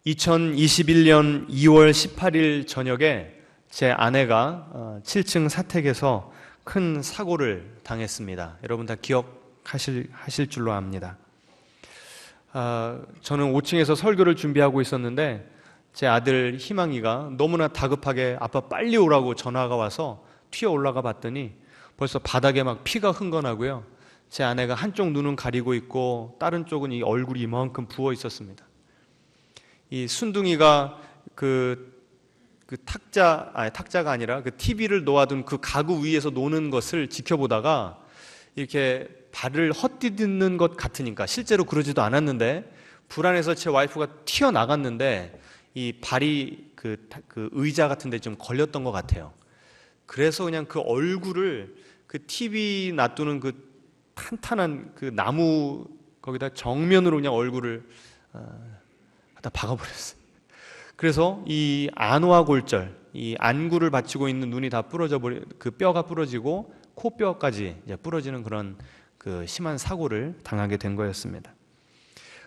2021년 2월 18일 저녁에 제 아내가 7층 사택에서 큰 사고를 당했습니다. 여러분 다 기억하실 줄로 압니다. 저는 5층에서 설교를 준비하고 있었는데 제 아들 희망이가 너무나 다급하게 아빠 빨리 오라고 전화가 와서 튀어 올라가 봤더니 벌써 바닥에 막 피가 흥건하고요. 제 아내가 한쪽 눈은 가리고 있고 다른 쪽은 이 얼굴이 이만큼 부어 있었습니다. 이 순둥이가 탁자가 아니라 그 TV를 놓아둔 그 가구 위에서 노는 것을 지켜보다가 이렇게 발을 헛디디는 것 같으니까, 실제로 그러지도 않았는데 불안해서 제 와이프가 튀어나갔는데 이 발이 그 의자 같은 데 좀 걸렸던 것 같아요. 그래서 그냥 그 얼굴을 그 TV 놔두는 그 탄탄한 그 나무 거기다 정면으로 그냥 얼굴을 다 박아버렸어요. 그래서 이 안화골절, 이 안구를 받치고 있는 눈이 다 그 뼈가 부러지고 코뼈까지 이제 부러지는 그런 그 심한 사고를 당하게 된 거였습니다.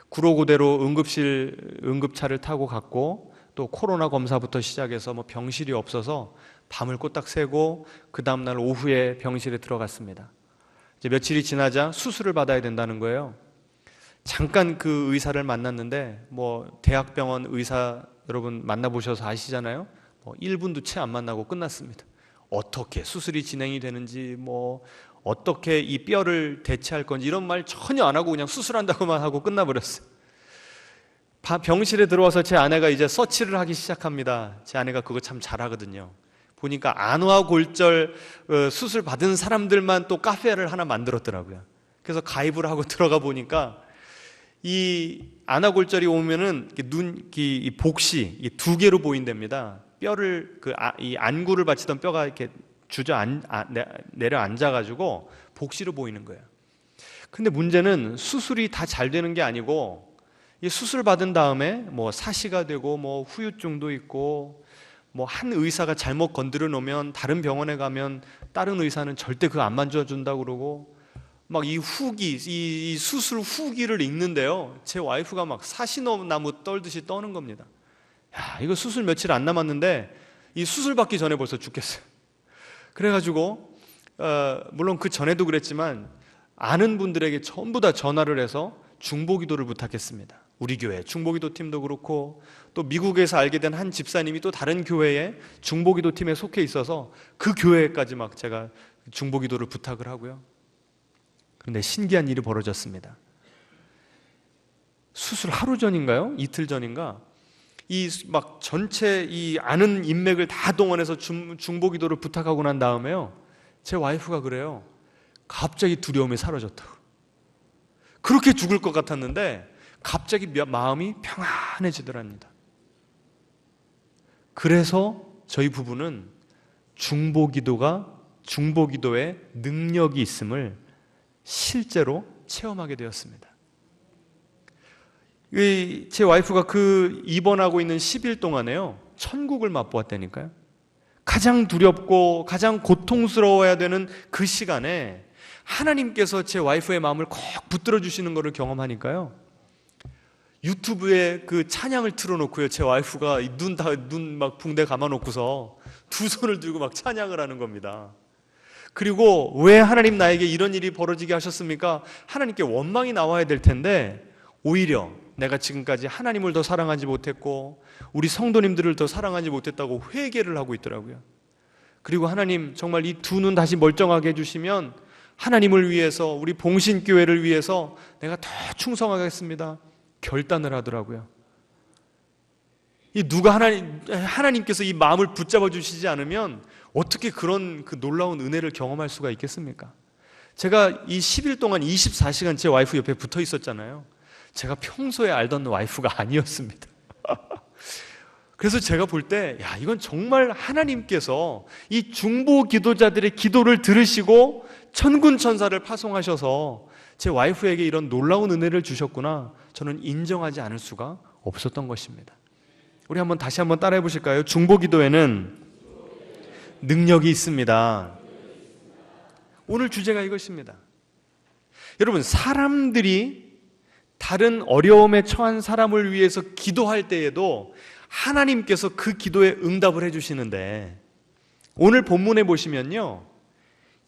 구로구대로 응급차를 타고 갔고, 또 코로나 검사부터 시작해서 뭐 병실이 없어서 밤을 꼬딱 새고 그 다음날 오후에 병실에 들어갔습니다. 이제 며칠이 지나자 수술을 받아야 된다는 거예요. 잠깐 그 의사를 만났는데, 뭐 대학병원 의사 여러분 만나보셔서 아시잖아요. 1분도 채 안 만나고 끝났습니다. 어떻게 수술이 진행이 되는지, 뭐 어떻게 이 뼈를 대체할 건지 이런 말 전혀 안 하고 그냥 수술한다고만 하고 끝나버렸어요. 병실에 들어와서 제 아내가 이제 서치를 하기 시작합니다. 제 아내가 그거 참 잘하거든요. 보니까 안화골절 수술 받은 사람들만 또 카페를 하나 만들었더라고요. 그래서 가입을 하고 들어가 보니까 이 안화골절이 오면은 이 복시 이 두 개로 보인답니다. 뼈를 이 안구를 받치던 뼈가 이렇게 내려 앉아가지고 복시로 보이는 거예요. 근데 문제는 수술이 다 잘 되는 게 아니고, 이 수술 받은 다음에 뭐 사시가 되고 뭐 후유증도 있고, 뭐 한 의사가 잘못 건드려 놓으면 다른 병원에 가면 다른 의사는 절대 그거 안 만져준다고 그러고, 막 이 후기, 이 수술 후기를 읽는데요, 제 와이프가 막 사시나무 떨듯이 떠는 겁니다. 야, 이거 수술 며칠 안 남았는데 이 수술 받기 전에 벌써 죽겠어요. 그래가지고 물론 그 전에도 그랬지만 아는 분들에게 전부 다 전화를 해서 중보기도를 부탁했습니다. 우리 교회 중보기도 팀도 그렇고, 또 미국에서 알게 된 한 집사님이 또 다른 교회에 중보기도 팀에 속해 있어서 그 교회까지 막 제가 중보기도를 부탁을 하고요. 그런데 신기한 일이 벌어졌습니다. 수술 하루 전인가요? 이틀 전인가? 이 막 전체 이 아는 인맥을 다 동원해서 중보기도를 부탁하고 난 다음에요, 제 와이프가 그래요. 갑자기 두려움이 사라졌다고. 그렇게 죽을 것 같았는데 갑자기 마음이 평안해지더랍니다. 그래서 저희 부부는 중보기도에 능력이 있음을 실제로 체험하게 되었습니다. 제 와이프가 그 입원하고 있는 10일 동안에요, 천국을 맛보았다니까요. 가장 두렵고 가장 고통스러워야 되는 그 시간에 하나님께서 제 와이프의 마음을 콕 붙들어 주시는 것을 경험하니까요, 유튜브에 그 찬양을 틀어놓고요, 제 와이프가 눈 막 붕대 감아놓고서 두 손을 들고 막 찬양을 하는 겁니다. 그리고 왜 하나님 나에게 이런 일이 벌어지게 하셨습니까? 하나님께 원망이 나와야 될 텐데 오히려 내가 지금까지 하나님을 더 사랑하지 못했고 우리 성도님들을 더 사랑하지 못했다고 회개를 하고 있더라고요. 그리고 하나님 정말 이 두 눈 다시 멀쩡하게 해주시면 하나님을 위해서, 우리 봉신교회를 위해서 내가 더 충성하겠습니다 결단을 하더라고요. 하나님께서 이 마음을 붙잡아 주시지 않으면 어떻게 그런 그 놀라운 은혜를 경험할 수가 있겠습니까? 제가 이 10일 동안 24시간 제 와이프 옆에 붙어 있었잖아요. 제가 평소에 알던 와이프가 아니었습니다. 그래서 제가 볼 때, 야, 이건 정말 하나님께서 이 중보 기도자들의 기도를 들으시고 천군 천사를 파송하셔서 제 와이프에게 이런 놀라운 은혜를 주셨구나, 저는 인정하지 않을 수가 없었던 것입니다. 우리 다시 한번 따라해 보실까요? 중보 기도에는 능력이 있습니다. 오늘 주제가 이것입니다. 여러분, 사람들이 다른 어려움에 처한 사람을 위해서 기도할 때에도 하나님께서 그 기도에 응답을 해주시는데, 오늘 본문에 보시면요,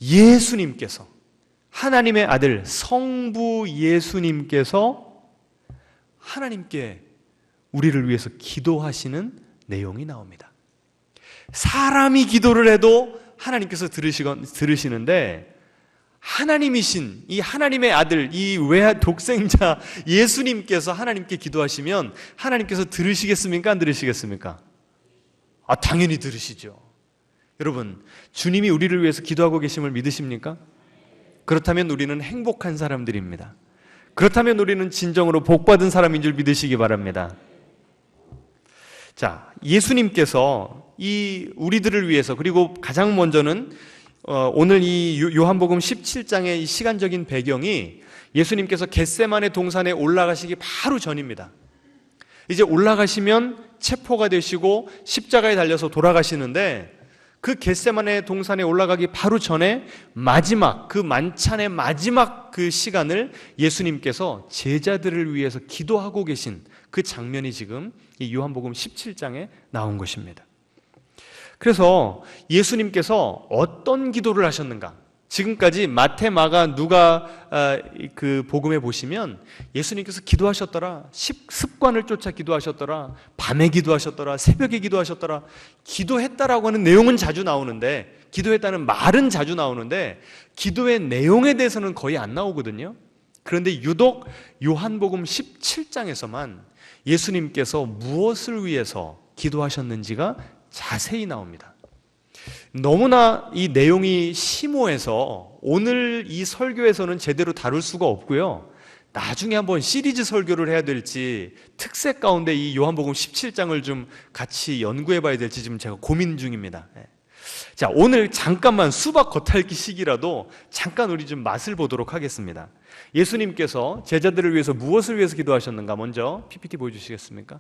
예수님께서, 하나님의 아들 성부 예수님께서 하나님께 우리를 위해서 기도하시는 내용이 나옵니다. 사람이 기도를 해도 하나님께서 들으시는데, 하나님이신 이 하나님의 아들, 이 외아 독생자 예수님께서 하나님께 기도하시면 하나님께서 들으시겠습니까? 안 들으시겠습니까? 당연히 들으시죠. 여러분, 주님이 우리를 위해서 기도하고 계심을 믿으십니까? 그렇다면 우리는 행복한 사람들입니다. 그렇다면 우리는 진정으로 복받은 사람인 줄 믿으시기 바랍니다. 자, 예수님께서 이 우리들을 위해서, 그리고 가장 먼저는 오늘 이 요한복음 17장의 이 시간적인 배경이 예수님께서 겟세마네 동산에 올라가시기 바로 전입니다. 이제 올라가시면 체포가 되시고 십자가에 달려서 돌아가시는데, 그 겟세마네 동산에 올라가기 바로 전에 마지막, 그 만찬의 마지막 그 시간을 예수님께서 제자들을 위해서 기도하고 계신 그 장면이 지금 이 요한복음 17장에 나온 것입니다. 그래서 예수님께서 어떤 기도를 하셨는가? 지금까지 마태, 마가, 누가 그 복음에 보시면 예수님께서 기도하셨더라, 습관을 쫓아 기도하셨더라, 밤에 기도하셨더라, 새벽에 기도하셨더라, 기도했다라고 하는 내용은 자주 나오는데, 기도했다는 말은 자주 나오는데 기도의 내용에 대해서는 거의 안 나오거든요. 그런데 유독 요한복음 17장에서만 예수님께서 무엇을 위해서 기도하셨는지가 자세히 나옵니다. 너무나 이 내용이 심오해서 오늘 이 설교에서는 제대로 다룰 수가 없고요, 나중에 한번 시리즈 설교를 해야 될지, 특색 가운데 이 요한복음 17장을 좀 같이 연구해 봐야 될지 지금 제가 고민 중입니다. 자, 오늘 잠깐만 수박 겉핥기 시기라도 잠깐 우리 좀 맛을 보도록 하겠습니다. 예수님께서 제자들을 위해서 무엇을 위해서 기도하셨는가? 먼저 PPT 보여주시겠습니까?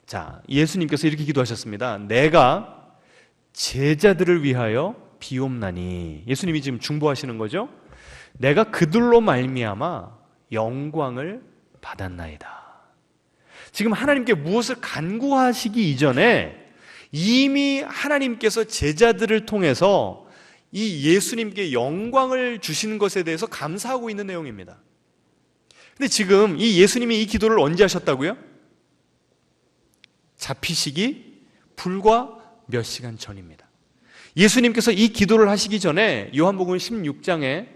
자, 예수님께서 이렇게 기도하셨습니다. 내가 제자들을 위하여 비옵나니. 예수님이 지금 중보하시는 거죠. 내가 그들로 말미암아 영광을 받았나이다. 지금 하나님께 무엇을 간구하시기 이전에 이미 하나님께서 제자들을 통해서 이 예수님께 영광을 주시는 것에 대해서 감사하고 있는 내용입니다. 근데 지금 이 예수님이 이 기도를 언제 하셨다고요? 잡히시기 불과 몇 시간 전입니다. 예수님께서 이 기도를 하시기 전에 요한복음 16장에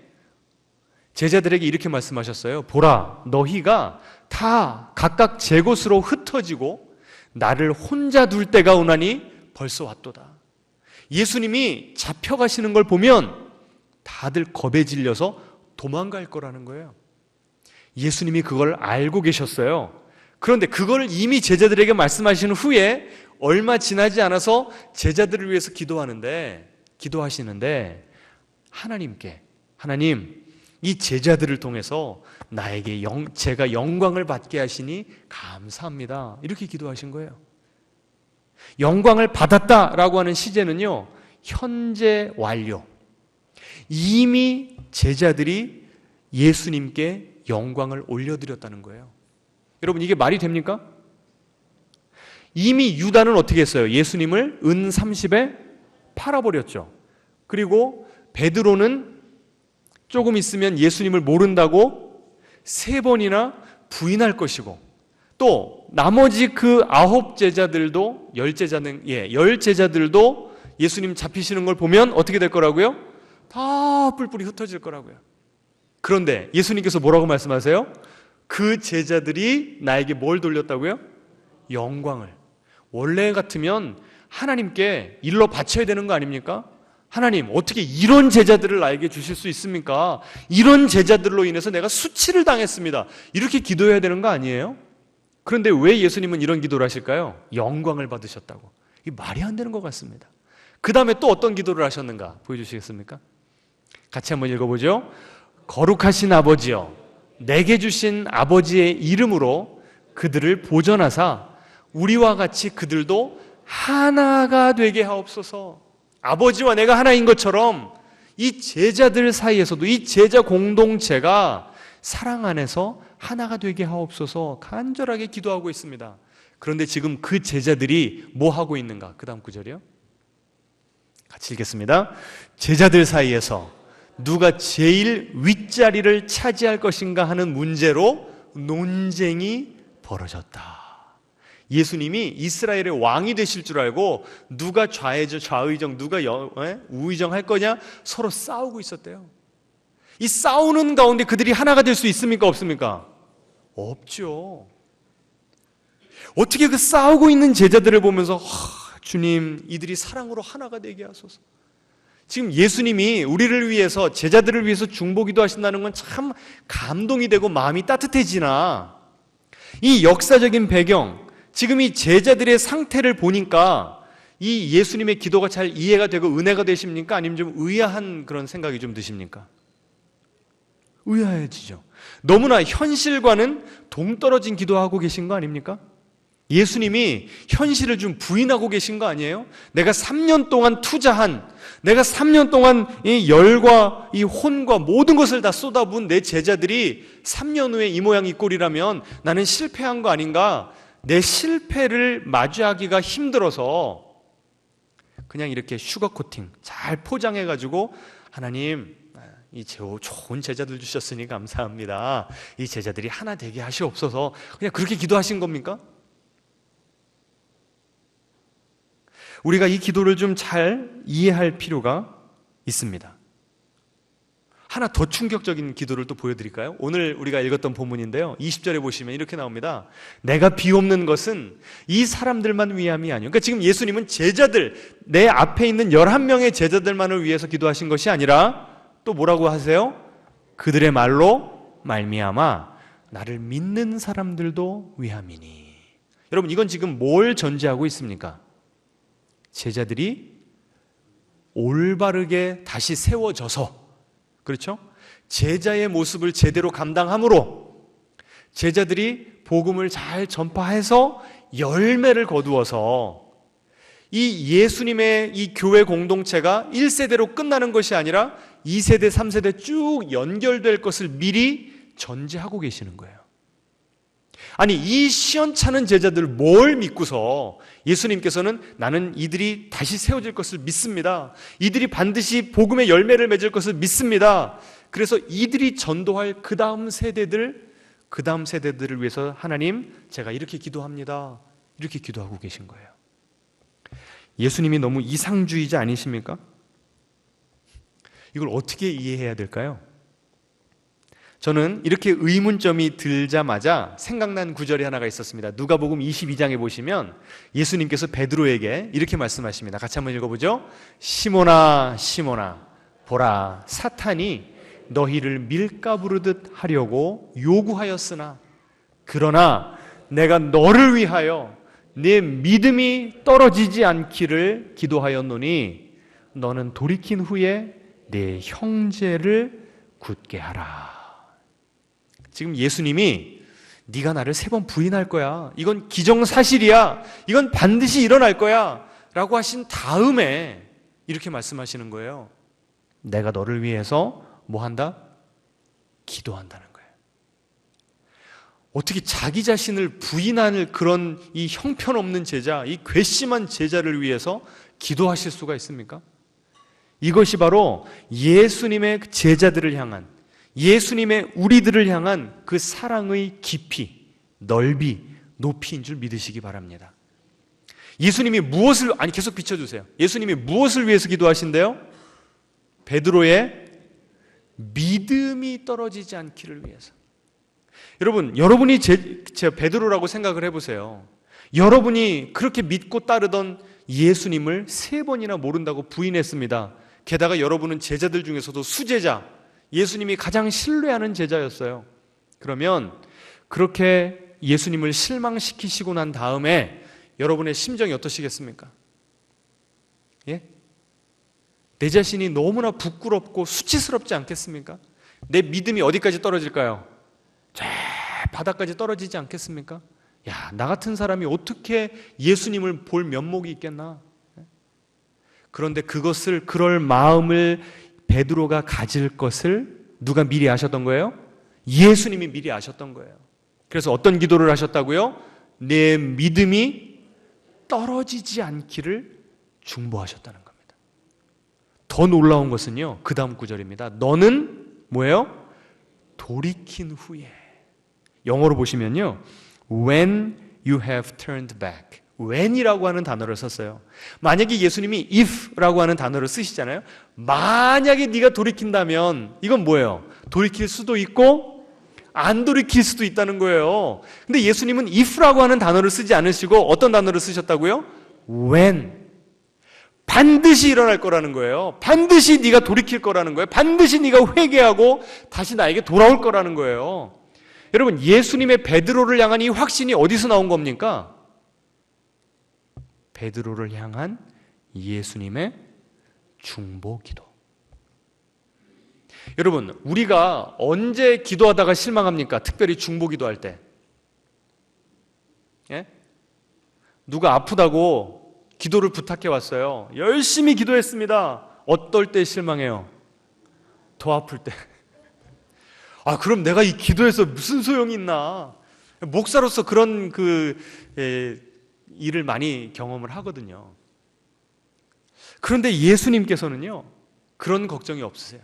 제자들에게 이렇게 말씀하셨어요. 보라, 너희가 다 각각 제 곳으로 흩어지고 나를 혼자 둘 때가 오나니 벌써 왔도다. 예수님이 잡혀가시는 걸 보면 다들 겁에 질려서 도망갈 거라는 거예요. 예수님이 그걸 알고 계셨어요. 그런데 그걸 이미 제자들에게 말씀하신 후에 얼마 지나지 않아서 제자들을 위해서 기도하시는데 하나님께, 하나님, 이 제자들을 통해서 나에게 제가 영광을 받게 하시니 감사합니다. 이렇게 기도하신 거예요. 영광을 받았다라고 하는 시제는요, 현재 완료. 이미 제자들이 예수님께 영광을 올려드렸다는 거예요. 여러분, 이게 말이 됩니까? 이미 유다는 어떻게 했어요? 예수님을 은 30에 팔아버렸죠. 그리고 베드로는 조금 있으면 예수님을 모른다고 3번이나 부인할 것이고, 또 나머지 그 9 제자들도 10 제자들도 예수님 잡히시는 걸 보면 어떻게 될 거라고요? 다 뿔뿔이 흩어질 거라고요. 그런데 예수님께서 뭐라고 말씀하세요? 그 제자들이 나에게 뭘 돌렸다고요? 영광을. 원래 같으면 하나님께 일러 바쳐야 되는 거 아닙니까? 하나님, 어떻게 이런 제자들을 나에게 주실 수 있습니까? 이런 제자들로 인해서 내가 수치를 당했습니다. 이렇게 기도해야 되는 거 아니에요? 그런데 왜 예수님은 이런 기도를 하실까요? 영광을 받으셨다고. 이 말이 안 되는 것 같습니다. 그 다음에 또 어떤 기도를 하셨는가 보여주시겠습니까? 같이 한번 읽어보죠. 거룩하신 아버지여, 내게 주신 아버지의 이름으로 그들을 보전하사 우리와 같이 그들도 하나가 되게 하옵소서. 아버지와 내가 하나인 것처럼 이 제자들 사이에서도 이 제자 공동체가 사랑 안에서 하나가 되게 하옵소서 간절하게 기도하고 있습니다. 그런데 지금 그 제자들이 뭐 하고 있는가? 그 다음 구절이요. 같이 읽겠습니다. 제자들 사이에서 누가 제일 윗자리를 차지할 것인가 하는 문제로 논쟁이 벌어졌다. 예수님이 이스라엘의 왕이 되실 줄 알고 누가 좌의정, 누가 우의정 할 거냐 서로 싸우고 있었대요. 이 싸우는 가운데 그들이 하나가 될 수 있습니까? 없습니까? 없죠. 어떻게 그 싸우고 있는 제자들을 보면서 주님, 이들이 사랑으로 하나가 되게 하소서. 지금 예수님이 우리를 위해서, 제자들을 위해서 중보기도 하신다는 건 참 감동이 되고 마음이 따뜻해지나, 이 역사적인 배경, 지금 이 제자들의 상태를 보니까 이 예수님의 기도가 잘 이해가 되고 은혜가 되십니까? 아니면 좀 의아한 그런 생각이 좀 드십니까? 의아해지죠. 너무나 현실과는 동떨어진 기도하고 계신 거 아닙니까? 예수님이 현실을 좀 부인하고 계신 거 아니에요? 내가 3년 동안 투자한, 내가 3년 동안 이 열과 이 혼과 모든 것을 다 쏟아부은 내 제자들이 3년 후에 이 모양 이 꼴이라면 나는 실패한 거 아닌가? 내 실패를 마주하기가 힘들어서 그냥 이렇게 슈거코팅 잘 포장해가지고 하나님, 이 좋은 제자들 주셨으니 감사합니다. 이 제자들이 하나 되게 하시옵소서. 그냥 그렇게 기도하신 겁니까? 우리가 이 기도를 좀 잘 이해할 필요가 있습니다. 하나 더 충격적인 기도를 또 보여드릴까요? 오늘 우리가 읽었던 본문인데요, 20절에 보시면 이렇게 나옵니다. 내가 비옵는 것은 이 사람들만 위함이 아니요. 그러니까 지금 예수님은 제자들, 내 앞에 있는 11명의 제자들만을 위해서 기도하신 것이 아니라 또 뭐라고 하세요? 그들의 말로 말미암아 나를 믿는 사람들도 위함이니. 여러분, 이건 지금 뭘 전제하고 있습니까? 제자들이 올바르게 다시 세워져서, 그렇죠? 제자의 모습을 제대로 감당함으로 제자들이 복음을 잘 전파해서 열매를 거두어서 이 예수님의 이 교회 공동체가 1세대로 끝나는 것이 아니라 2세대, 3세대 쭉 연결될 것을 미리 전제하고 계시는 거예요. 아니, 이 시원찮은 제자들 뭘 믿고서 예수님께서는 나는 이들이 다시 세워질 것을 믿습니다. 이들이 반드시 복음의 열매를 맺을 것을 믿습니다. 그래서 이들이 전도할 그 다음 세대들을 위해서 하나님, 제가 이렇게 기도합니다. 이렇게 기도하고 계신 거예요. 예수님이 너무 이상주의자 아니십니까? 이걸 어떻게 이해해야 될까요? 저는 이렇게 의문점이 들자마자 생각난 구절이 하나가 있었습니다. 누가복음 22장에 보시면 예수님께서 베드로에게 이렇게 말씀하십니다. 같이 한번 읽어보죠. 시몬아, 시몬아, 보라, 사탄이 너희를 밀가부르듯 하려고 요구하였으나 그러나 내가 너를 위하여 네 믿음이 떨어지지 않기를 기도하였노니 너는 돌이킨 후에 네 형제를 굳게 하라. 지금 예수님이 네가 나를 3번 부인할 거야, 이건 기정사실이야, 이건 반드시 일어날 거야 라고 하신 다음에 이렇게 말씀하시는 거예요. 내가 너를 위해서 뭐 한다? 기도한다는 거예요. 어떻게 자기 자신을 부인하는 그런 이 형편없는 제자, 이 괘씸한 제자를 위해서 기도하실 수가 있습니까? 이것이 바로 예수님의 제자들을 향한, 예수님의 우리들을 향한 그 사랑의 깊이, 넓이, 높이인 줄 믿으시기 바랍니다. 예수님이 무엇을, 계속 비춰주세요. 예수님이 무엇을 위해서 기도하신대요? 베드로의 믿음이 떨어지지 않기를 위해서. 여러분이 제 베드로라고 생각을 해보세요. 여러분이 그렇게 믿고 따르던 예수님을 3번이나 모른다고 부인했습니다. 게다가 여러분은 제자들 중에서도 수제자, 예수님이 가장 신뢰하는 제자였어요. 그러면 그렇게 예수님을 실망시키시고 난 다음에 여러분의 심정이 어떠시겠습니까? 예? 내 자신이 너무나 부끄럽고 수치스럽지 않겠습니까? 내 믿음이 어디까지 떨어질까요? 저 바닥까지 떨어지지 않겠습니까? 야, 나 같은 사람이 어떻게 예수님을 볼 면목이 있겠나? 그런데 그럴 마음을 베드로가 가질 것을 누가 미리 아셨던 거예요? 예수님이 미리 아셨던 거예요. 그래서 어떤 기도를 하셨다고요? 내 믿음이 떨어지지 않기를 중보하셨다는 겁니다. 더 놀라운 것은요, 그 다음 구절입니다. 너는 뭐예요? 돌이킨 후에. 영어로 보시면요, when you have turned back. when이라고 하는 단어를 썼어요. 만약에 예수님이 if라고 하는 단어를 쓰시잖아요. 만약에 네가 돌이킨다면 이건 뭐예요? 돌이킬 수도 있고 안 돌이킬 수도 있다는 거예요. 근데 예수님은 if라고 하는 단어를 쓰지 않으시고 어떤 단어를 쓰셨다고요? when. 반드시 일어날 거라는 거예요. 반드시 네가 돌이킬 거라는 거예요. 반드시 네가 회개하고 다시 나에게 돌아올 거라는 거예요. 여러분, 예수님의 베드로를 향한 이 확신이 어디서 나온 겁니까? 베드로를 향한 예수님의 중보기도. 여러분, 우리가 언제 기도하다가 실망합니까? 특별히 중보기도할 때. 예? 누가 아프다고 기도를 부탁해 왔어요. 열심히 기도했습니다. 어떨 때 실망해요? 더 아플 때. 아, 그럼 내가 이 기도해서 무슨 소용이 있나? 목사로서 그런 일을 많이 경험을 하거든요. 그런데 예수님께서는요, 그런 걱정이 없으세요.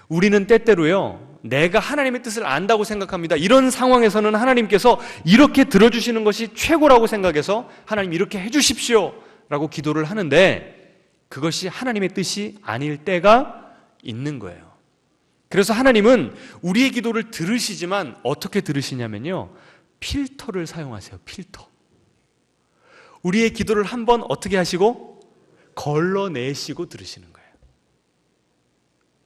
우리는 때때로요, 내가 하나님의 뜻을 안다고 생각합니다. 이런 상황에서는 하나님께서 이렇게 들어주시는 것이 최고라고 생각해서 하나님 이렇게 해주십시오 라고 기도를 하는데 그것이 하나님의 뜻이 아닐 때가 있는 거예요. 그래서 하나님은 우리의 기도를 들으시지만 어떻게 들으시냐면요, 필터를 사용하세요. 필터. 우리의 기도를 한번 어떻게 하시고 걸러내시고 들으시는 거예요.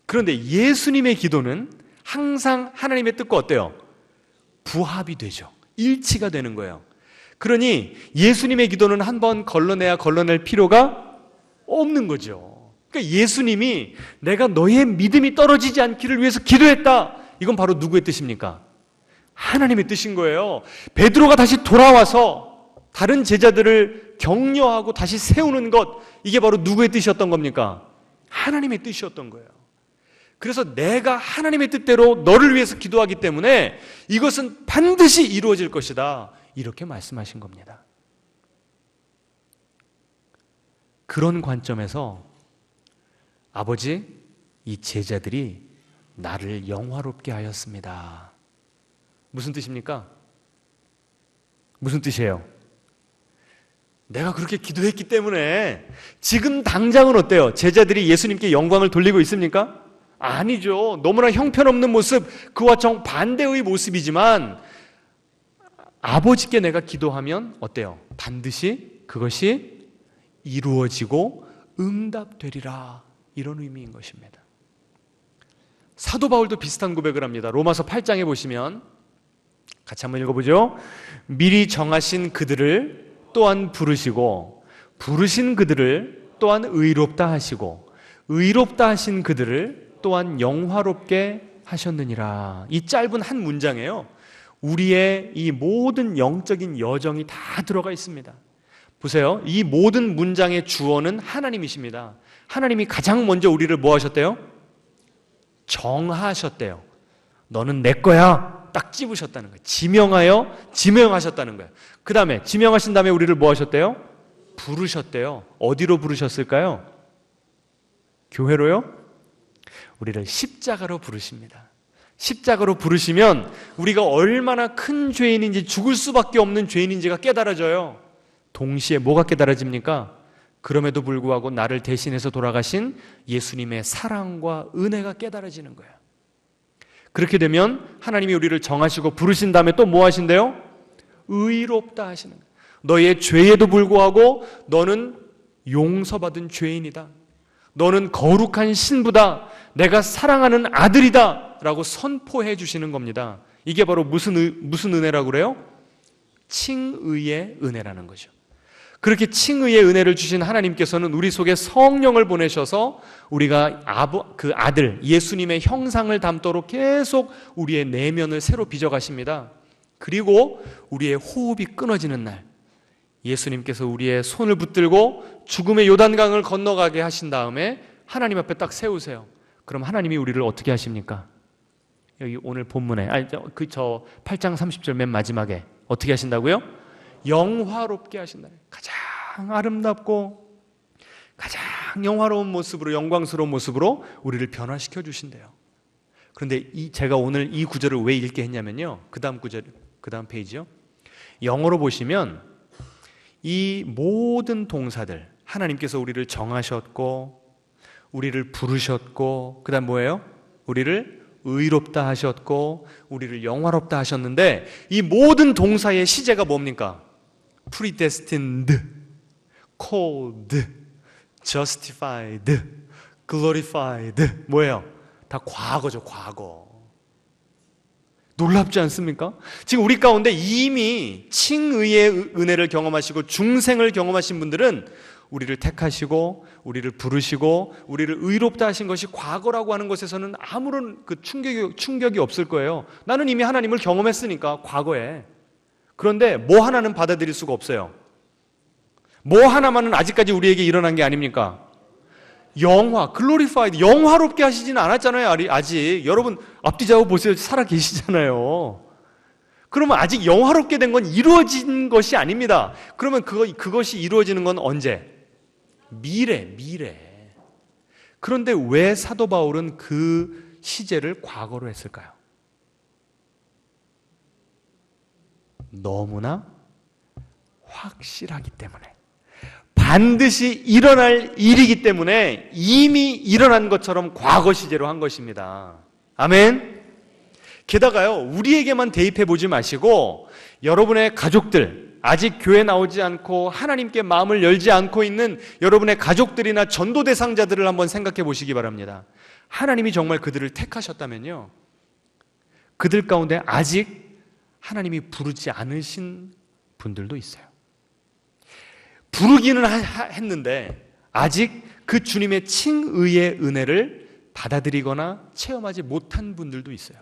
그런데 예수님의 기도는 항상 하나님의 뜻과 어때요? 부합이 되죠. 일치가 되는 거예요. 그러니 예수님의 기도는 한번 걸러내야 걸러낼 필요가 없는 거죠. 그러니까 예수님이 내가 너의 믿음이 떨어지지 않기를 위해서 기도했다. 이건 바로 누구의 뜻입니까? 하나님의 뜻인 거예요. 베드로가 다시 돌아와서 다른 제자들을 격려하고 다시 세우는 것, 이게 바로 누구의 뜻이었던 겁니까? 하나님의 뜻이었던 거예요. 그래서 내가 하나님의 뜻대로 너를 위해서 기도하기 때문에 이것은 반드시 이루어질 것이다. 이렇게 말씀하신 겁니다. 그런 관점에서 아버지, 이 제자들이 나를 영화롭게 하였습니다. 무슨 뜻입니까? 무슨 뜻이에요? 내가 그렇게 기도했기 때문에 지금 당장은 어때요? 제자들이 예수님께 영광을 돌리고 있습니까? 아니죠. 너무나 형편없는 모습, 그와 정반대의 모습이지만 아버지께 내가 기도하면 어때요? 반드시 그것이 이루어지고 응답되리라. 이런 의미인 것입니다. 사도 바울도 비슷한 고백을 합니다. 로마서 8장에 보시면 같이 한번 읽어보죠. 미리 정하신 그들을 또한 부르시고 부르신 그들을 또한 의롭다 하시고 의롭다 하신 그들을 또한 영화롭게 하셨느니라. 이 짧은 한 문장에요, 우리의 이 모든 영적인 여정이 다 들어가 있습니다. 보세요. 이 모든 문장의 주어는 하나님이십니다. 하나님이 가장 먼저 우리를 뭐 하셨대요? 정하셨대요. 너는 내 거야. 딱 집으셨다는 거예요. 지명하셨다는 거예요. 그 다음에 지명하신 다음에 우리를 뭐 하셨대요? 부르셨대요. 어디로 부르셨을까요? 교회로요? 우리를 십자가로 부르십니다. 십자가로 부르시면 우리가 얼마나 큰 죄인인지, 죽을 수밖에 없는 죄인인지가 깨달아져요. 동시에 뭐가 깨달아집니까? 그럼에도 불구하고 나를 대신해서 돌아가신 예수님의 사랑과 은혜가 깨달아지는 거예요. 그렇게 되면 하나님이 우리를 정하시고 부르신 다음에 또 뭐 하신대요? 의롭다 하시는 거예요. 너의 죄에도 불구하고 너는 용서받은 죄인이다. 너는 거룩한 신부다. 내가 사랑하는 아들이다. 라고 선포해 주시는 겁니다. 이게 바로 무슨 은혜라고 그래요? 칭의의 은혜라는 거죠. 그렇게 칭의의 은혜를 주신 하나님께서는 우리 속에 성령을 보내셔서 우리가 그 아들 예수님의 형상을 담도록 계속 우리의 내면을 새로 빚어가십니다. 그리고 우리의 호흡이 끊어지는 날 예수님께서 우리의 손을 붙들고 죽음의 요단강을 건너가게 하신 다음에 하나님 앞에 딱 세우세요. 그럼 하나님이 우리를 어떻게 하십니까? 여기 오늘 본문에 저 8장 30절 맨 마지막에 어떻게 하신다고요? 영화롭게 하신다. 가장 아름답고 가장 영화로운 모습으로, 영광스러운 모습으로 우리를 변화시켜 주신대요. 그런데 제가 오늘 이 구절을 왜 읽게 했냐면요, 그 다음 구절, 그 다음 페이지요. 영어로 보시면 이 모든 동사들, 하나님께서 우리를 정하셨고 우리를 부르셨고 그 다음 뭐예요? 우리를 의롭다 하셨고 우리를 영화롭다 하셨는데, 이 모든 동사의 시제가 뭡니까? predestined, called, justified, glorified. 뭐예요? 다 과거죠, 과거. 놀랍지 않습니까? 지금 우리 가운데 이미 칭의의 은혜를 경험하시고 중생을 경험하신 분들은 우리를 택하시고 우리를 부르시고 우리를 의롭다 하신 것이 과거라고 하는 것에서는 아무런 그 충격이 없을 거예요. 나는 이미 하나님을 경험했으니까, 과거에. 그런데 뭐 하나는 받아들일 수가 없어요. 뭐 하나만은 아직까지 우리에게 일어난 게 아닙니까? glorified, 영화롭게 하시지는 않았잖아요, 아직. 여러분 앞뒤 좌우 보세요. 살아 계시잖아요. 그러면 아직 영화롭게 된 건 이루어진 것이 아닙니다. 그러면 그것이 이루어지는 건 언제? 미래. 그런데 왜 사도 바울은 그 시제를 과거로 했을까요? 너무나 확실하기 때문에, 반드시 일어날 일이기 때문에 이미 일어난 것처럼 과거 시제로 한 것입니다. 아멘. 게다가요, 우리에게만 대입해 보지 마시고 여러분의 가족들, 아직 교회 나오지 않고 하나님께 마음을 열지 않고 있는 여러분의 가족들이나 전도 대상자들을 한번 생각해 보시기 바랍니다. 하나님이 정말 그들을 택하셨다면요, 그들 가운데 아직 하나님이 부르지 않으신 분들도 있어요. 부르기는 했는데 아직 그 주님의 칭의의 은혜를 받아들이거나 체험하지 못한 분들도 있어요.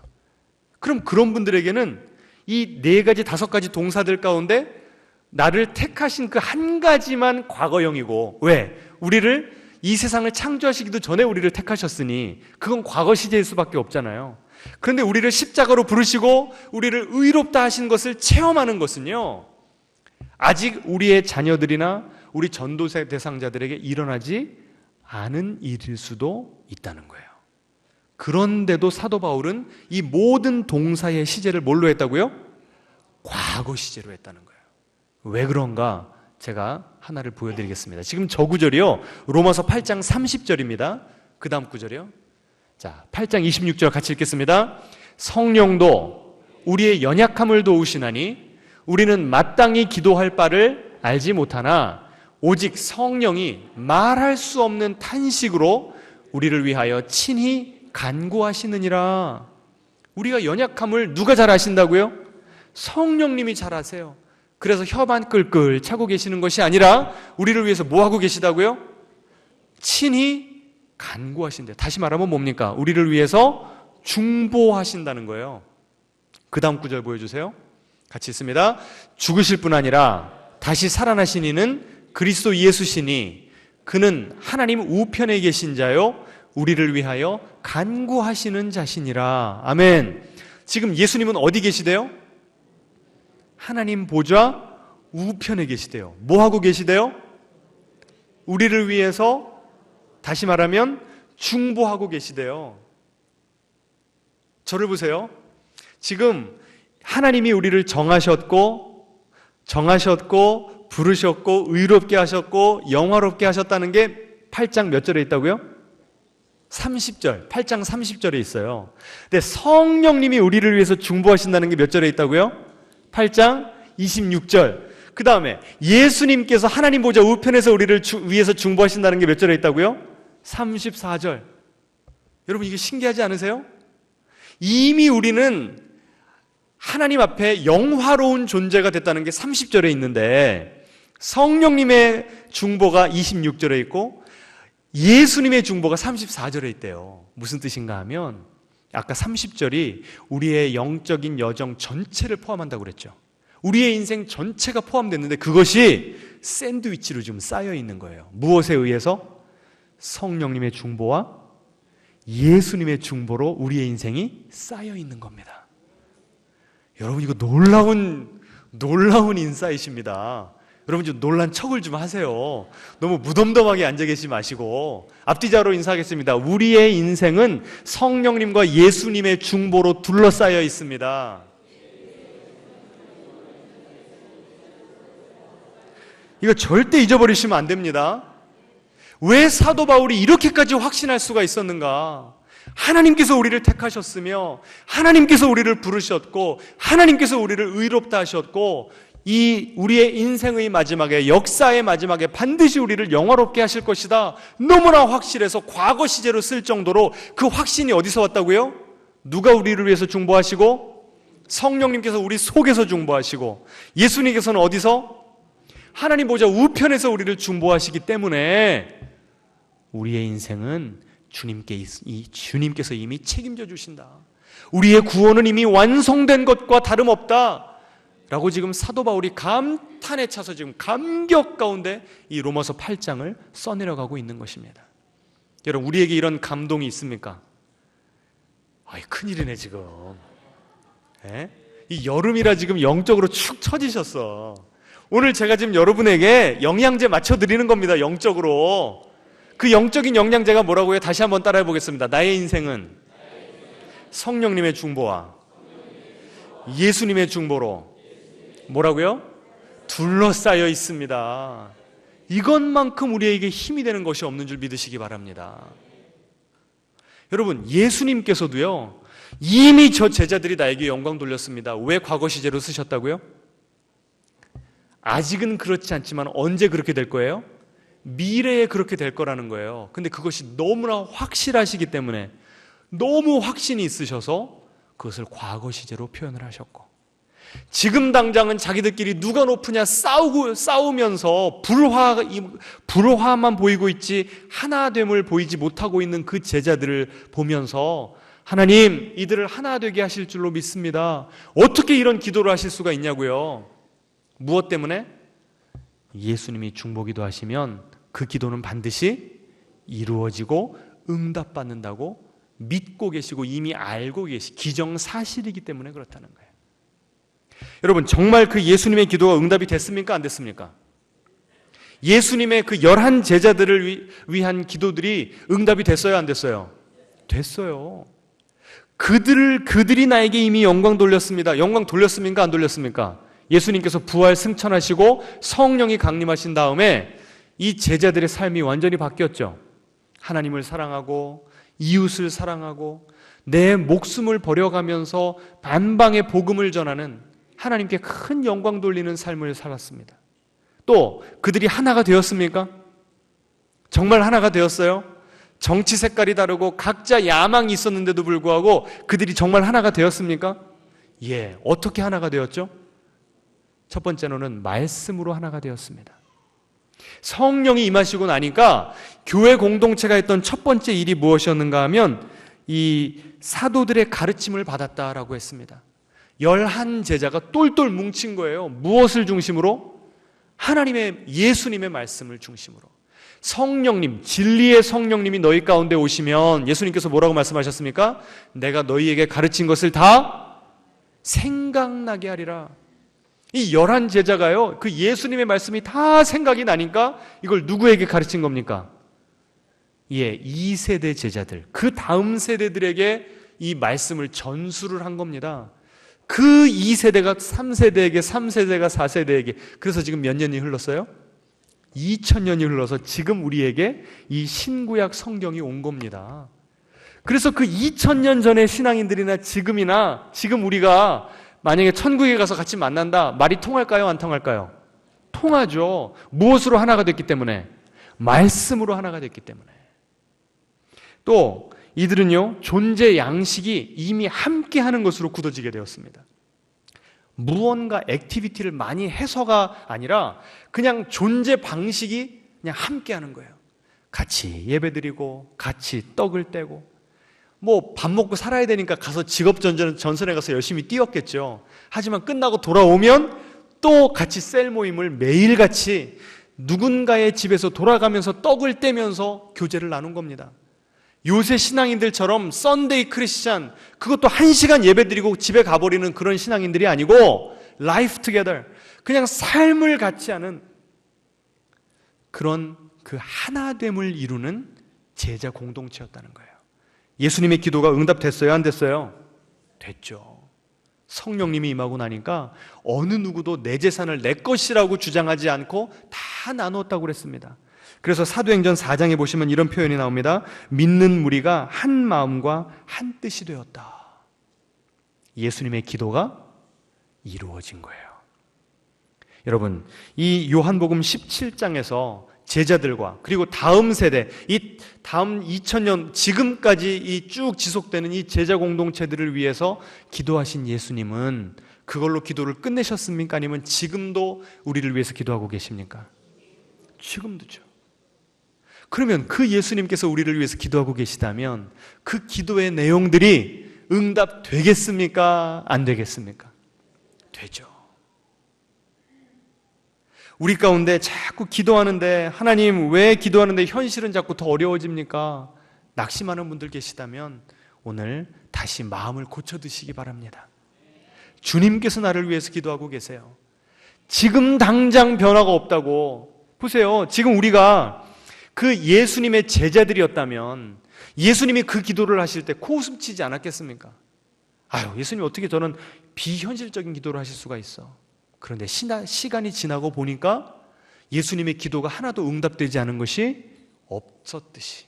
그럼 그런 분들에게는 이 4가지, 5가지 동사들 가운데 나를 택하신 그 한 가지만 과거형이고, 왜? 우리를 이 세상을 창조하시기도 전에 우리를 택하셨으니 그건 과거 시제일 수밖에 없잖아요. 그런데 우리를 십자가로 부르시고 우리를 의롭다 하신 것을 체험하는 것은요, 아직 우리의 자녀들이나 우리 전도세 대상자들에게 일어나지 않은 일일 수도 있다는 거예요. 그런데도 사도 바울은 이 모든 동사의 시제를 뭘로 했다고요? 과거 시제로 했다는 거예요. 왜 그런가? 제가 하나를 보여드리겠습니다. 지금 저 구절이요, 로마서 8장 30절입니다. 그 다음 구절이요. 자, 8장 26절 같이 읽겠습니다. 성령도 우리의 연약함을 도우시나니 우리는 마땅히 기도할 바를 알지 못하나 오직 성령이 말할 수 없는 탄식으로 우리를 위하여 친히 간구하시느니라. 우리가 연약함을 누가 잘 아신다고요? 성령님이 잘 아세요. 그래서 혀만 끌끌 차고 계시는 것이 아니라 우리를 위해서 뭐 하고 계시다고요? 친히 간구하신대요. 다시 말하면 뭡니까? 우리를 위해서 중보하신다는 거예요. 그 다음 구절 보여주세요. 같이 있습니다. 죽으실 뿐 아니라 다시 살아나신 이는 그리스도 예수시니 그는 하나님 우편에 계신 자요 우리를 위하여 간구하시는 자시니라. 아멘. 지금 예수님은 어디 계시대요? 하나님 보좌 우편에 계시대요. 뭐 하고 계시대요? 우리를 위해서, 다시 말하면 중보하고 계시대요. 저를 보세요. 지금 하나님이 우리를 정하셨고 부르셨고 의롭게 하셨고 영화롭게 하셨다는 게 8장 몇 절에 있다고요? 30절, 8장 30절에 있어요. 근데 성령님이 우리를 위해서 중보하신다는 게 몇 절에 있다고요? 8장 26절. 그 다음에 예수님께서 하나님 보좌 우편에서 우리를 위해서 중보하신다는 게 몇 절에 있다고요? 34절. 여러분 이게 신기하지 않으세요? 이미 우리는 하나님 앞에 영화로운 존재가 됐다는 게 30절에 있는데 성령님의 중보가 26절에 있고 예수님의 중보가 34절에 있대요. 무슨 뜻인가 하면 아까 30절이 우리의 영적인 여정 전체를 포함한다고 그랬죠. 우리의 인생 전체가 포함됐는데 그것이 샌드위치로 좀 쌓여 있는 거예요. 무엇에 의해서? 성령님의 중보와 예수님의 중보로 우리의 인생이 쌓여 있는 겁니다. 여러분, 이거 놀라운 인사이십니다. 여러분, 좀 놀란 척을 좀 하세요. 너무 무덤덤하게 앉아 계시지 마시고 앞뒤자로 인사하겠습니다. 우리의 인생은 성령님과 예수님의 중보로 둘러싸여 있습니다. 이거 절대 잊어버리시면 안 됩니다. 왜 사도 바울이 이렇게까지 확신할 수가 있었는가? 하나님께서 우리를 택하셨으며 하나님께서 우리를 부르셨고 하나님께서 우리를 의롭다 하셨고 이 우리의 인생의 마지막에, 역사의 마지막에 반드시 우리를 영화롭게 하실 것이다. 너무나 확실해서 과거 시제로 쓸 정도로 그 확신이 어디서 왔다고요? 누가 우리를 위해서 중보하시고? 성령님께서 우리 속에서 중보하시고, 예수님께서는 어디서? 하나님 보좌 우편에서 우리를 중보하시기 때문에 우리의 인생은 주님께서 이미 책임져 주신다. 우리의 구원은 이미 완성된 것과 다름없다 라고 지금 사도 바울이 감탄에 차서 지금 감격 가운데 이 로마서 8장을 써내려가고 있는 것입니다. 여러분, 우리에게 이런 감동이 있습니까? 큰일이네 지금. 이 여름이라 지금 영적으로 축 처지셨어. 오늘 제가 지금 여러분에게 영양제 맞춰드리는 겁니다. 영적으로. 그 영적인 영양제가 뭐라고요? 다시 한번 따라해 보겠습니다. 나의 인생은 성령님의 중보와 예수님의 중보로 뭐라고요? 둘러싸여 있습니다. 이것만큼 우리에게 힘이 되는 것이 없는 줄 믿으시기 바랍니다. 여러분, 예수님께서도요, 이미 저 제자들이 나에게 영광 돌렸습니다. 왜 과거 시제로 쓰셨다고요? 아직은 그렇지 않지만 언제 그렇게 될 거예요? 미래에 그렇게 될 거라는 거예요. 근데 그것이 너무나 확실하시기 때문에, 너무 확신이 있으셔서 그것을 과거 시제로 표현을 하셨고, 지금 당장은 자기들끼리 누가 높으냐 싸우면서 불화만 보이고 있지 하나됨을 보이지 못하고 있는 그 제자들을 보면서 하나님, 이들을 하나 되게 하실 줄로 믿습니다. 어떻게 이런 기도를 하실 수가 있냐고요? 무엇 때문에? 예수님이 중보기도 하시면 그 기도는 반드시 이루어지고 응답받는다고 믿고 계시고 이미 알고 기정사실이기 때문에 그렇다는 거예요. 여러분, 정말 그 예수님의 기도가 응답이 됐습니까? 안 됐습니까? 예수님의 그 11 제자들을 위한 기도들이 응답이 됐어요? 안 됐어요? 됐어요. 그들이 나에게 이미 영광 돌렸습니다. 영광 돌렸습니까? 안 돌렸습니까? 예수님께서 부활 승천하시고 성령이 강림하신 다음에 이 제자들의 삶이 완전히 바뀌었죠. 하나님을 사랑하고 이웃을 사랑하고 내 목숨을 버려가면서 만방의 복음을 전하는, 하나님께 큰 영광 돌리는 삶을 살았습니다. 또 그들이 하나가 되었습니까? 정말 하나가 되었어요? 정치 색깔이 다르고 각자 야망이 있었는데도 불구하고 그들이 정말 하나가 되었습니까? 예. 어떻게 하나가 되었죠? 첫 번째로는 말씀으로 하나가 되었습니다. 성령이 임하시고 나니까 교회 공동체가 했던 첫 번째 일이 무엇이었는가 하면 이 사도들의 가르침을 받았다라고 했습니다. 11 제자가 똘똘 뭉친 거예요. 무엇을 중심으로? 하나님의, 예수님의 말씀을 중심으로. 성령님, 진리의 성령님이 너희 가운데 오시면 예수님께서 뭐라고 말씀하셨습니까? 내가 너희에게 가르친 것을 다 생각나게 하리라. 이 11 제자가요, 그 예수님의 말씀이 다 생각이 나니까 이걸 누구에게 가르친 겁니까? 예, 2세대 제자들, 그 다음 세대들에게 이 말씀을 전수를 한 겁니다. 그 2세대가 3세대에게, 3세대가 4세대에게. 그래서 지금 몇 년이 흘렀어요? 2000년이 흘러서 지금 우리에게 이 신구약 성경이 온 겁니다. 그래서 그 2000년 전의 신앙인들이나 지금 우리가 만약에 천국에 가서 같이 만난다, 말이 통할까요? 안 통할까요? 통하죠. 무엇으로 하나가 됐기 때문에? 말씀으로 하나가 됐기 때문에. 또 이들은요, 존재 양식이 이미 함께 하는 것으로 굳어지게 되었습니다. 무언가 액티비티를 많이 해서가 아니라 그냥 존재 방식이 그냥 함께 하는 거예요. 같이 예배드리고 같이 떡을 떼고, 뭐 밥 먹고 살아야 되니까 가서 직업전선에 가서 열심히 뛰었겠죠. 하지만 끝나고 돌아오면 또 같이 셀 모임을 매일같이 누군가의 집에서 돌아가면서 떡을 떼면서 교제를 나눈 겁니다. 요새 신앙인들처럼 썬데이 크리스찬, 그것도 1시간 예배드리고 집에 가버리는 그런 신앙인들이 아니고 라이프 투게더, 그냥 삶을 같이 하는 그런 그 하나됨을 이루는 제자 공동체였다는 거예요. 예수님의 기도가 응답됐어요? 안 됐어요? 됐죠. 성령님이 임하고 나니까 어느 누구도 내 재산을 내 것이라고 주장하지 않고 다 나누었다고 그랬습니다. 그래서 사도행전 4장에 보시면 이런 표현이 나옵니다. 믿는 무리가 한 마음과 한 뜻이 되었다. 예수님의 기도가 이루어진 거예요. 여러분, 이 요한복음 17장에서 제자들과 그리고 다음 세대, 이 다음 2000년 지금까지 이 쭉 지속되는 이 제자 공동체들을 위해서 기도하신 예수님은 그걸로 기도를 끝내셨습니까? 아니면 지금도 우리를 위해서 기도하고 계십니까? 지금도죠. 그러면 그 예수님께서 우리를 위해서 기도하고 계시다면 그 기도의 내용들이 응답되겠습니까? 안 되겠습니까? 되죠. 우리 가운데 자꾸 기도하는데, 하나님 왜 기도하는데 현실은 자꾸 더 어려워집니까? 낙심하는 분들 계시다면 오늘 다시 마음을 고쳐드시기 바랍니다. 주님께서 나를 위해서 기도하고 계세요. 지금 당장 변화가 없다고. 보세요. 지금 우리가 그 예수님의 제자들이었다면 예수님이 그 기도를 하실 때 코웃음 치지 않았겠습니까? 아유, 예수님 어떻게 저는 비현실적인 기도를 하실 수가 있어. 그런데 시간이 지나고 보니까 예수님의 기도가 하나도 응답되지 않은 것이 없었듯이,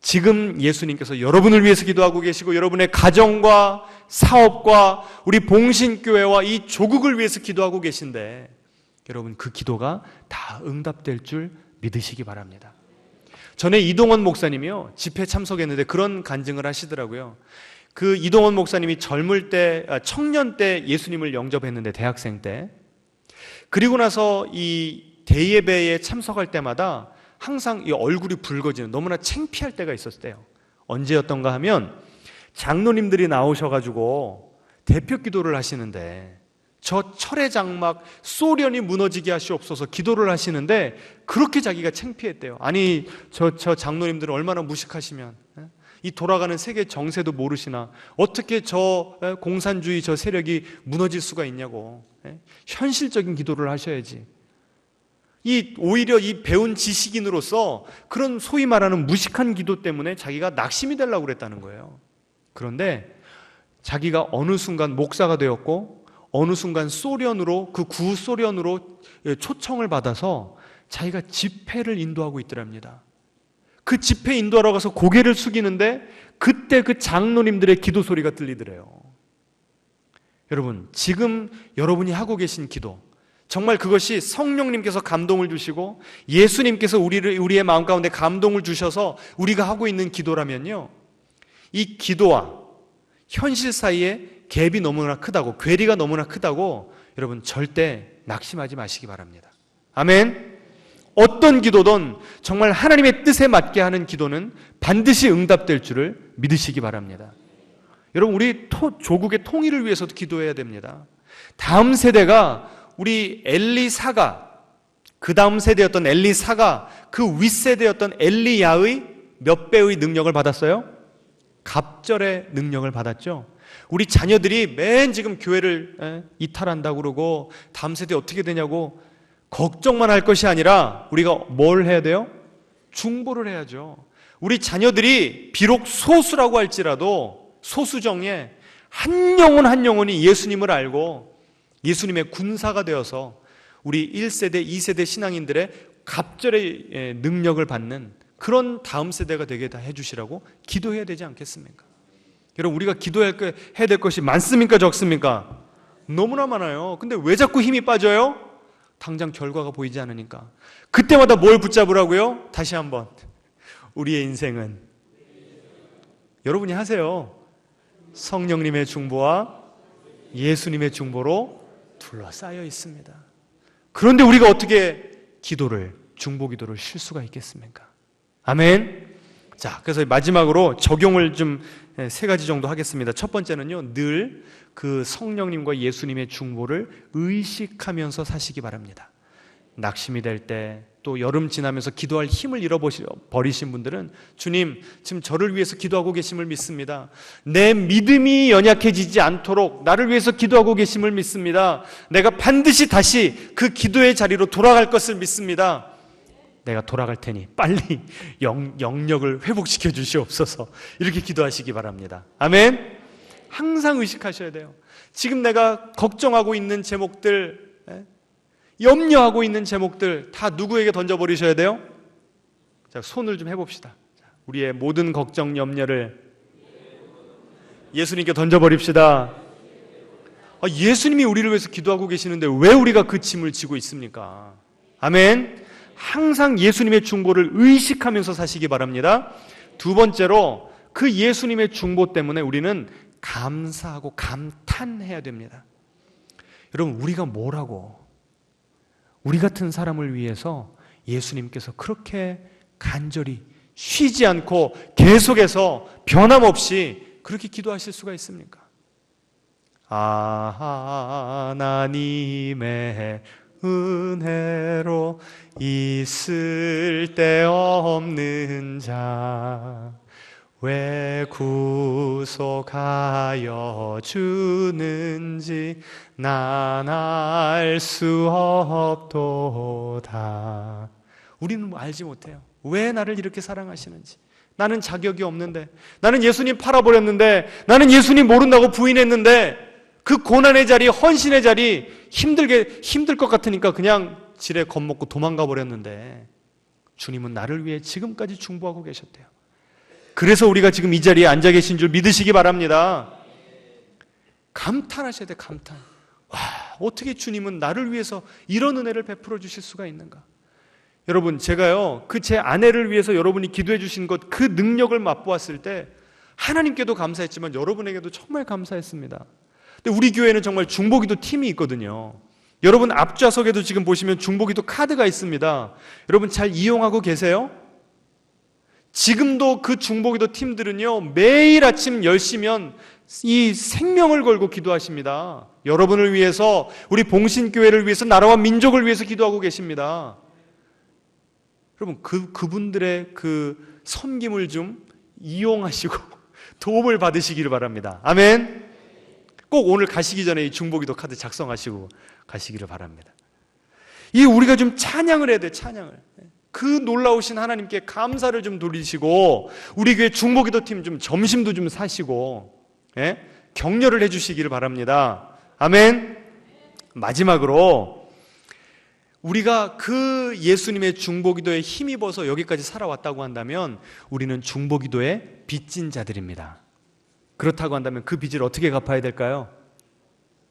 지금 예수님께서 여러분을 위해서 기도하고 계시고 여러분의 가정과 사업과 우리 봉신교회와 이 조국을 위해서 기도하고 계신데, 여러분 그 기도가 다 응답될 줄 믿으시기 바랍니다. 전에 이동원 목사님이요, 집회 참석했는데 그런 간증을 하시더라고요. 그 이동원 목사님이 젊을 때, 청년 때 예수님을 영접했는데, 대학생 때. 그리고 나서 이 대예배에 참석할 때마다 항상 이 얼굴이 붉어지는, 너무나 창피할 때가 있었대요. 언제였던가 하면 장로님들이 나오셔가지고 대표 기도를 하시는데, 저 철의 장막 소련이 무너지게 하시옵소서 기도를 하시는데 그렇게 자기가 창피했대요. 아니 저 장로님들은 얼마나 무식하시면, 이 돌아가는 세계 정세도 모르시나 어떻게 저 공산주의 저 세력이 무너질 수가 있냐고. 현실적인 기도를 하셔야지. 오히려 이 배운 지식인으로서 그런 소위 말하는 무식한 기도 때문에 자기가 낙심이 되려고 그랬다는 거예요. 그런데 자기가 어느 순간 목사가 되었고 어느 순간 소련으로, 그 구소련으로 초청을 받아서 자기가 집회를 인도하고 있더랍니다. 그 집회 인도하러 가서 고개를 숙이는데 그때 그 장로님들의 기도 소리가 들리더래요. 여러분, 지금 여러분이 하고 계신 기도, 정말 그것이 성령님께서 감동을 주시고 예수님께서 우리의 마음 가운데 감동을 주셔서 우리가 하고 있는 기도라면요, 이 기도와 현실 사이에 갭이 너무나 크다고, 괴리가 너무나 크다고 여러분 절대 낙심하지 마시기 바랍니다. 아멘. 어떤 기도든 정말 하나님의 뜻에 맞게 하는 기도는 반드시 응답될 줄을 믿으시기 바랍니다. 여러분, 우리 조국의 통일을 위해서도 기도해야 됩니다. 다음 세대가 우리 엘리사가, 그 다음 세대였던 엘리사가 그 윗세대였던 엘리야의 몇 배의 능력을 받았어요? 갑절의 능력을 받았죠. 우리 자녀들이 맨 지금 교회를 이탈한다고 그러고 다음 세대 어떻게 되냐고 걱정만 할 것이 아니라 우리가 뭘 해야 돼요? 중보를 해야죠. 우리 자녀들이 비록 소수라고 할지라도 소수정예 한 영혼이 예수님을 알고 예수님의 군사가 되어서 우리 1세대, 2세대 신앙인들의 갑절의 능력을 받는 그런 다음 세대가 되게 다 해주시라고 기도해야 되지 않겠습니까? 여러분, 우리가 기도해야 될 것이 많습니까? 적습니까? 너무나 많아요. 근데 왜 자꾸 힘이 빠져요? 당장 결과가 보이지 않으니까. 그때마다 뭘 붙잡으라고요? 다시 한번, 우리의 인생은 여러분이 하세요. 성령님의 중보와 예수님의 중보로 둘러싸여 있습니다. 그런데 우리가 어떻게 중보 기도를 쉴 수가 있겠습니까? 아멘. 자, 그래서 마지막으로 적용을 좀 3가지 정도 하겠습니다. 첫 번째는요, 늘 그 성령님과 예수님의 중보를 의식하면서 사시기 바랍니다. 낙심이 될 때, 또 여름 지나면서 기도할 힘을 잃어버리신 분들은 주님, 지금 저를 위해서 기도하고 계심을 믿습니다. 내 믿음이 연약해지지 않도록 나를 위해서 기도하고 계심을 믿습니다. 내가 반드시 다시 그 기도의 자리로 돌아갈 것을 믿습니다. 내가 돌아갈 테니 빨리 영력을 회복시켜 주시옵소서. 이렇게 기도하시기 바랍니다. 아멘. 항상 의식하셔야 돼요. 지금 내가 걱정하고 있는 제목들, 염려하고 있는 제목들 다 누구에게 던져버리셔야 돼요? 자, 손을 좀 해봅시다. 우리의 모든 걱정, 염려를 예수님께 던져버립시다. 예수님이 우리를 위해서 기도하고 계시는데 왜 우리가 그 짐을 지고 있습니까? 아멘. 항상 예수님의 중보를 의식하면서 사시기 바랍니다. 두 번째로, 그 예수님의 중보 때문에 우리는 감사하고 감탄해야 됩니다. 여러분, 우리가 뭐라고, 우리 같은 사람을 위해서 예수님께서 그렇게 간절히 쉬지 않고 계속해서 변함없이 그렇게 기도하실 수가 있습니까? 하나님의 은혜로 있을 데 없는 자 왜 구속하여 주는지 난 알 수 없도다. 우리는 알지 못해요. 왜 나를 이렇게 사랑하시는지. 나는 자격이 없는데, 나는 예수님 팔아버렸는데, 나는 예수님 모른다고 부인했는데, 그 고난의 자리, 헌신의 자리 힘들 것 같으니까 그냥 지레 겁먹고 도망가 버렸는데, 주님은 나를 위해 지금까지 중보하고 계셨대요. 그래서 우리가 지금 이 자리에 앉아 계신 줄 믿으시기 바랍니다. 감탄하셔야 돼요. 감탄. 와, 어떻게 주님은 나를 위해서 이런 은혜를 베풀어 주실 수가 있는가. 여러분, 제가요, 그 제 아내를 위해서 여러분이 기도해 주신 것, 그 능력을 맛보았을 때 하나님께도 감사했지만 여러분에게도 정말 감사했습니다. 근데 우리 교회는 정말 중보기도 팀이 있거든요. 여러분 앞좌석에도 지금 보시면 중보기도 카드가 있습니다. 여러분 잘 이용하고 계세요? 지금도 그 중보기도 팀들은요, 매일 아침 10시면 이 생명을 걸고 기도하십니다. 여러분을 위해서, 우리 봉신교회를 위해서, 나라와 민족을 위해서 기도하고 계십니다. 여러분, 그분들의 그 섬김을 좀 이용하시고 도움을 받으시기를 바랍니다. 아멘. 꼭 오늘 가시기 전에 이 중보기도 카드 작성하시고 가시기를 바랍니다. 이 우리가 좀 찬양을 해야 돼요. 찬양을. 그 놀라우신 하나님께 감사를 좀 돌리시고, 우리 교회 중보기도 팀 좀 점심도 좀 사시고, 격려를 해주시기를 바랍니다. 아멘. 마지막으로, 우리가 그 예수님의 중보기도에 힘입어서 여기까지 살아왔다고 한다면 우리는 중보기도의 빚진 자들입니다. 그렇다고 한다면 그 빚을 어떻게 갚아야 될까요?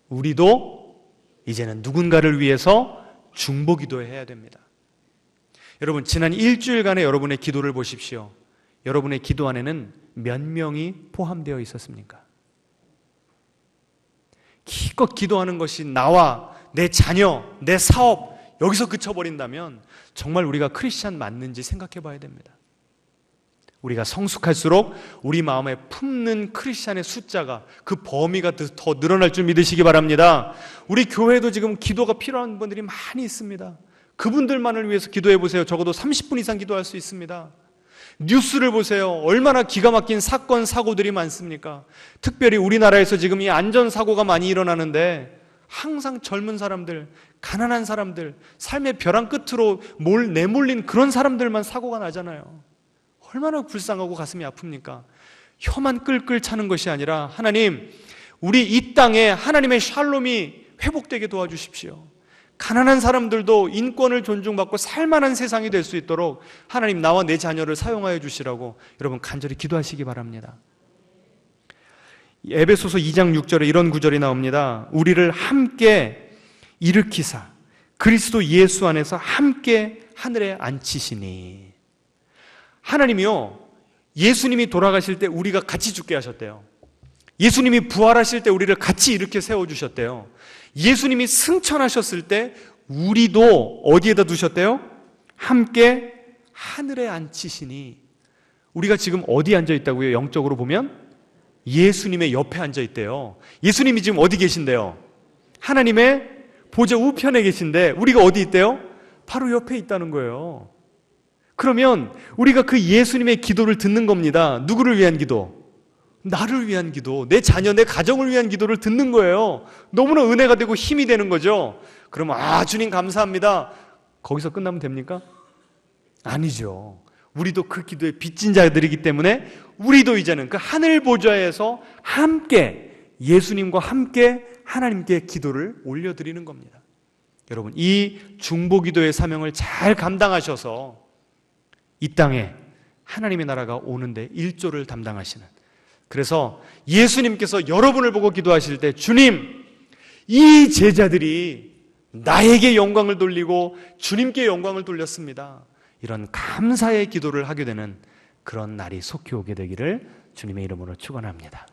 우리도 이제는 누군가를 위해서 중보기도해야 됩니다. 여러분, 지난 일주일간의 여러분의 기도를 보십시오. 여러분의 기도 안에는 몇 명이 포함되어 있었습니까? 기껏 기도하는 것이 나와 내 자녀, 내 사업, 여기서 그쳐버린다면 정말 우리가 크리스찬 맞는지 생각해 봐야 됩니다. 우리가 성숙할수록 우리 마음에 품는 크리스찬의 숫자가, 그 범위가 더 늘어날 줄 믿으시기 바랍니다. 우리 교회도 지금 기도가 필요한 분들이 많이 있습니다. 그분들만을 위해서 기도해 보세요. 적어도 30분 이상 기도할 수 있습니다. 뉴스를 보세요. 얼마나 기가 막힌 사건, 사고들이 많습니까? 특별히 우리나라에서 지금 이 안전사고가 많이 일어나는데 항상 젊은 사람들, 가난한 사람들, 삶의 벼랑 끝으로 내몰린 그런 사람들만 사고가 나잖아요. 얼마나 불쌍하고 가슴이 아픕니까? 혀만 끌끌 차는 것이 아니라, 하나님, 우리 이 땅에 하나님의 샬롬이 회복되게 도와주십시오. 가난한 사람들도 인권을 존중받고 살만한 세상이 될 수 있도록 하나님, 나와 내 자녀를 사용하여 주시라고 여러분 간절히 기도하시기 바랍니다. 에베소서 2장 6절에 이런 구절이 나옵니다. 우리를 함께 일으키사 그리스도 예수 안에서 함께 하늘에 앉히시니. 하나님이요, 예수님이 돌아가실 때 우리가 같이 죽게 하셨대요. 예수님이 부활하실 때 우리를 같이 이렇게 세워주셨대요. 예수님이 승천하셨을 때 우리도 어디에다 두셨대요? 함께 하늘에 앉히시니. 우리가 지금 어디 앉아 있다고요? 영적으로 보면 예수님의 옆에 앉아 있대요. 예수님이 지금 어디 계신데요? 하나님의 보좌 우편에 계신데 우리가 어디 있대요? 바로 옆에 있다는 거예요. 그러면 우리가 그 예수님의 기도를 듣는 겁니다. 누구를 위한 기도? 나를 위한 기도, 내 자녀, 내 가정을 위한 기도를 듣는 거예요. 너무나 은혜가 되고 힘이 되는 거죠. 그러면 주님 감사합니다. 거기서 끝나면 됩니까? 아니죠. 우리도 그 기도에 빚진 자들이기 때문에 우리도 이제는 그 하늘 보좌에서 함께 예수님과 함께 하나님께 기도를 올려드리는 겁니다. 여러분, 이 중보기도의 사명을 잘 감당하셔서 이 땅에 하나님의 나라가 오는데 일조를 담당하시는, 그래서 예수님께서 여러분을 보고 기도하실 때 주님, 이 제자들이 나에게 영광을 돌리고 주님께 영광을 돌렸습니다, 이런 감사의 기도를 하게 되는 그런 날이 속히 오게 되기를 주님의 이름으로 축원합니다.